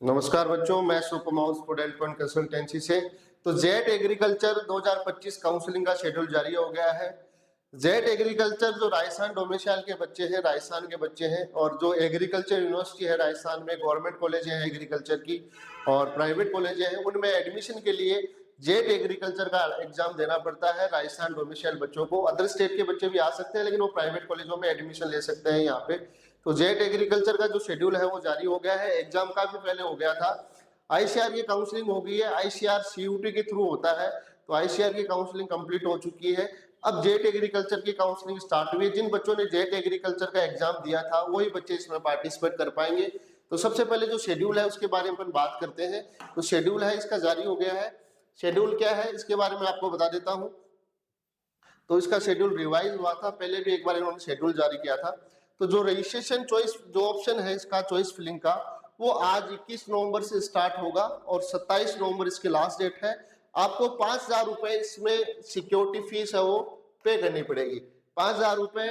नमस्कार बच्चों, मैं सुपरमाउस स्टूडेंट पॉइंट कंसल्टेंसी से। तो जेट एग्रीकल्चर 2025 काउंसलिंग का शेड्यूल जारी हो गया है। जेट एग्रीकल्चर जो राजस्थान डोमिसाइल के बच्चे हैं, राजस्थान के बच्चे हैं, और जो एग्रीकल्चर यूनिवर्सिटी है राजस्थान में, गवर्नमेंट कॉलेज है एग्रीकल्चर की और प्राइवेट कॉलेज है, उनमें एडमिशन के लिए जेट एग्रीकल्चर का एग्जाम देना पड़ता है राजस्थान डोमिसाइल बच्चों को। अदर स्टेट के बच्चे भी आ सकते हैं, लेकिन वो प्राइवेट कॉलेजों में एडमिशन ले सकते हैं यहाँ पे। तो जेट एग्रीकल्चर का जो शेड्यूल है वो जारी हो गया है। एग्जाम काफी पहले हो गया था। आईसीआर की काउंसलिंग हो गई है। आईसीआर सीयूटी के थ्रू होता है, तो आईसीआर की काउंसलिंग कंप्लीट हो चुकी है। अब जेट एग्रीकल्चर की काउंसलिंग स्टार्ट हुई है। जिन बच्चों ने जेट एग्रीकल्चर का एग्जाम दिया था वही बच्चे इसमें पार्टिसिपेट कर पाएंगे। तो सबसे पहले जो शेड्यूल है उसके बारे में अपन बात करते हैं। तो शेड्यूल है इसका जारी हो गया है। शेड्यूल क्या है इसके बारे में आपको बता देता हूँ। तो इसका शेड्यूल रिवाइज हुआ था, पहले भी एक बार इन्होंने शेड्यूल जारी किया था। तो जो रजिस्ट्रेशन चॉइस जो ऑप्शन है इसका चॉइस फिलिंग का, वो आज 21 नवंबर से स्टार्ट होगा और 27 नवंबर इसकी लास्ट डेट है। आपको 5,000 रुपए इसमें सिक्योरिटी फीस है वो पे करनी पड़ेगी। 5,000 रुपए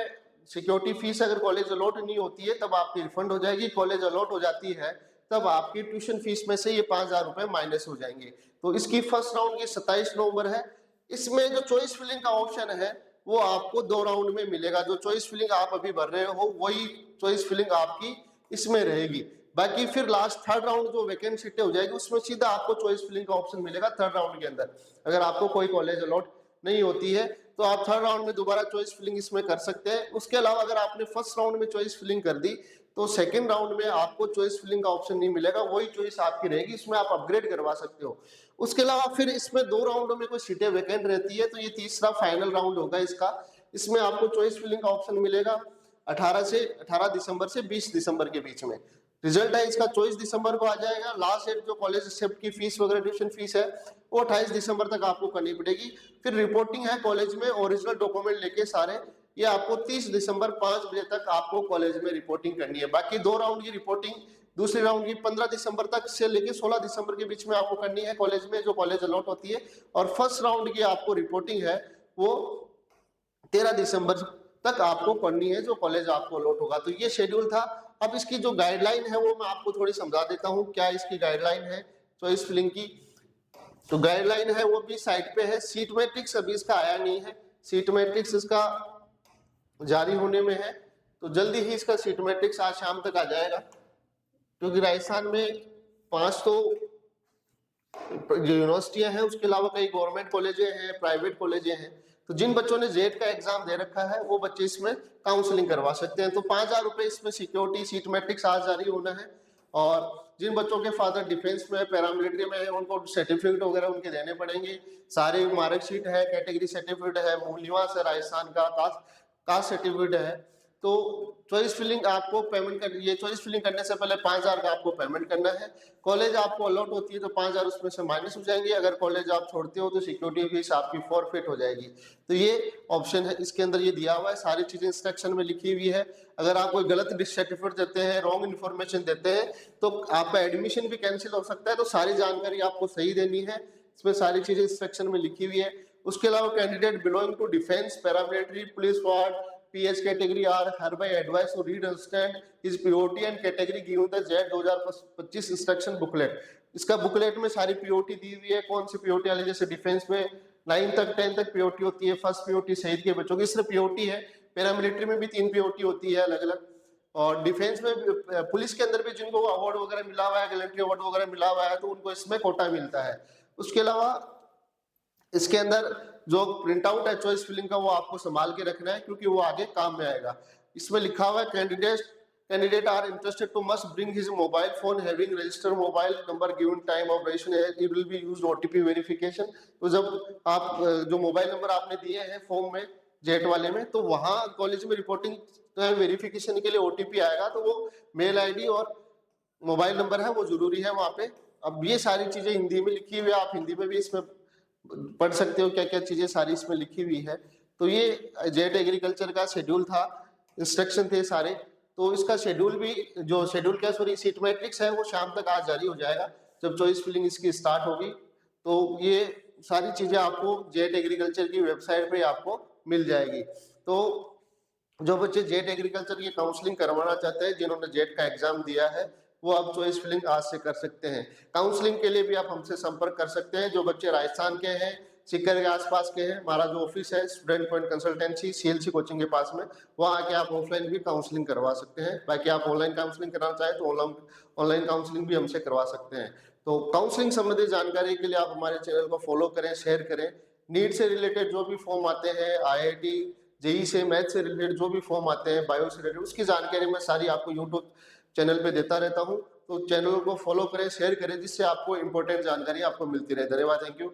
सिक्योरिटी फीस अगर कॉलेज अलॉट नहीं होती है तब आपकी रिफंड हो जाएगी। कॉलेज अलॉट हो जाती है तब आपकी ट्यूशन फीस में से ये 5,000 रुपए माइनस हो जाएंगे। तो इसकी फर्स्ट राउंड की 27 नवंबर है। इसमें जो चॉइस फिलिंग का ऑप्शन है वो आपको 2 राउंड में मिलेगा। जो चॉइस फिलिंग आप अभी भर रहे हो वही चॉइस फिलिंग आपकी इसमें रहेगी। बाकी फिर लास्ट थर्ड राउंड जो वैकेंट सीटें हो जाएगी उसमें सीधा आपको चॉइस फिलिंग का ऑप्शन मिलेगा थर्ड राउंड के अंदर। अगर आपको कोई कॉलेज अलॉट नहीं होती है तो आप थर्ड राउंड में दोबारा चॉइस फिलिंग इसमें कर सकते हैं। उसके अलावा अगर आपने फर्स्ट राउंड में चॉइस फिलिंग कर दी तो सेकंड राउंड में आपको चॉइस फिलिंग का ऑप्शन नहीं मिलेगा, वही चॉइस आपकी रहेगी, इसमें आप अपग्रेड करवा सकते हो। उसके अलावा फिर इसमें 2 राउंडों में कोई सीटें वैकेंट रहती है तो ये तीसरा फाइनल राउंड होगा इसका। इसमें आपको चॉइस फिलिंग का ऑप्शन मिलेगा 18 दिसंबर से 20 दिसंबर के बीच में। रिजल्ट है इसका 24 दिसंबर को आ जाएगा। लास्ट डेट जो कॉलेज एक्सेप्ट की फीस वगैरह ट्यूशन फीस है वो 28 दिसंबर तक आपको करनी पड़ेगी। फिर रिपोर्टिंग है कॉलेज में, ओरिजिनल डॉक्यूमेंट लेके सारे, ये आपको 30 दिसंबर 5 बजे तक आपको कॉलेज में रिपोर्टिंग करनी है। बाकी 2 राउंड की रिपोर्टिंग दूसरे राउंड की 15 दिसंबर तक से लेके 16 दिसंबर के बीच में आपको करनी है कॉलेज में, जो कॉलेज अलॉट होती है। और फर्स्ट राउंड की आपको रिपोर्टिंग है वो 13 दिसंबर तक आपको करनी है, जो कॉलेज आपको अलॉट होगा। तो ये शेड्यूल था। अब इसकी जो गाइडलाइन है वो मैं आपको थोड़ी समझा देता हूँ क्या इसकी गाइडलाइन है चॉइस फिलिंग की। तो गाइडलाइन है वो भी साइट पे है। सीट मैट्रिक्स अभी इसका आया नहीं है, सीट मैट्रिक्स इसका जारी होने में है, तो जल्दी ही इसका सीट मैट्रिक्स आज शाम तक आ जाएगा। क्योंकि राजस्थान में 5 तो जो यूनिवर्सिटियां हैं उसके अलावा कई गवर्नमेंट कॉलेजें हैं, प्राइवेट कॉलेजें हैं। तो जिन बच्चों ने जेट का एग्जाम दे रखा है वो बच्चे इसमें काउंसलिंग करवा सकते हैं। तो 5,000 रुपए इसमें सिक्योरिटी सीट मैट्रिक्स आज जारी होना है। और जिन बच्चों के फादर डिफेंस में, पैरामिलिट्री में है, उनको सर्टिफिकेट वगैरह उनके देने पड़ेंगे। सारे मार्कशीट है, कैटेगरी सर्टिफिकेट है, मूल निवास है राजस्थान का, कास्ट सर्टिफिकेट है। तो चॉइस फिलिंग आपको पेमेंट कर, ये चॉइस फिलिंग करने से पहले 5,000 का आपको पेमेंट करना है। कॉलेज आपको अलॉट होती है तो 5,000 उसमें से माइनस हो जाएंगे। अगर कॉलेज आप छोड़ते हो तो सिक्योरिटी फीस आपकी फॉरफिट हो जाएगी। तो ये ऑप्शन है, इसके अंदर ये दिया हुआ है, सारी चीजें इंस्ट्रक्शन में लिखी हुई है। अगर आप कोई गलत सर्टिफिकेट देते हैं, रॉन्ग इन्फॉर्मेशन देते हैं तो आपका एडमिशन भी कैंसिल हो सकता है। तो सारी जानकारी आपको सही देनी है, इसमें सारी चीजें इंस्ट्रक्शन में लिखी हुई है। उसके अलावा candidate belonging to defence, paramilitary, police force, PH category are hereby advised to read and understand his POT and category given the JET 2025 instruction booklet. इसका बुकलेट में सारी POT दी हुई है, कौन सी POT वाली, जैसे डिफेंस में 9 तक 10 तक POT होती है, फर्स्ट POT शहीद के बच्चों की सिर्फ POT है। पैरामिलिट्री में भी 3 POT होती है अलग अलग। और डिफेंस में पुलिस के अंदर भी जिनको अवार्ड वगैरह मिला हुआ है, गैलेंट्री अवार्ड वगैरह मिला हुआ है, तो उनको इसमें कोटा मिलता है। उसके अलावा इसके अंदर जो प्रिंट आउट है चॉइस फिलिंग का वो आपको संभाल के रखना है, क्योंकि वो आगे काम में आएगा। इसमें लिखा हुआ है candidate are interested to must bring his mobile phone having registered mobile number given time of registration, it will be used OTP verification. तो जब आप जो मोबाइल नंबर आपने दिए हैं फॉर्म में जेट वाले में, तो वहां कॉलेज में रिपोर्टिंग वेरिफिकेशन के लिए OTP आएगा, तो वो मेल ID और मोबाइल नंबर है वो जरूरी है वहां पे। अब ये सारी चीजें हिंदी में लिखी हुई है, आप हिंदी में भी इसमें पढ़ सकते हो क्या क्या चीजें सारी इसमें लिखी हुई है। तो ये जेट एग्रीकल्चर का शेड्यूल था, इंस्ट्रक्शन थे सारे। तो इसका शेड्यूल भी, जो शेड्यूल क्या सॉरी सीट मैट्रिक्स है वो शाम तक आज जारी हो जाएगा जब चॉइस फिलिंग इसकी स्टार्ट होगी। तो ये सारी चीजें आपको जेट एग्रीकल्चर की वेबसाइट पे आपको मिल जाएगी। तो जो बच्चे जेट एग्रीकल्चर की काउंसलिंग करवाना चाहते हैं, जिन्होंने जेट का एग्जाम दिया है, वो आप चॉइस फिलिंग आज से कर सकते हैं। काउंसलिंग के लिए भी आप हमसे संपर्क कर सकते हैं। जो बच्चे राजस्थान के हैं, सीकर के आसपास के हैं, हमारा जो ऑफिस है student point consultancy CLC coaching के पास में, वहाँ आके आप ऑफलाइन भी काउंसलिंग करवा सकते हैं। बाकी आप ऑनलाइन काउंसलिंग कराना चाहें तो ऑनलाइन काउंसलिंग भी हमसे करवा सकते हैं। तो काउंसलिंग संबंधी जानकारी के लिए आप हमारे चैनल को फॉलो करें, शेयर करें। नीट से रिलेटेड जो भी फॉर्म आते हैं, आईआईटी, जेई से, मैथ से रिलेटेड जो भी फॉर्म आते हैं, बायो से रिलेटेड, उसकी जानकारी मैं सारी आपको यूट्यूब चैनल पे देता रहता हूँ। तो चैनल को फॉलो करें, शेयर करें, जिससे आपको इंपॉर्टेंट जानकारी आपको मिलती रहे। धन्यवाद, थैंक यू।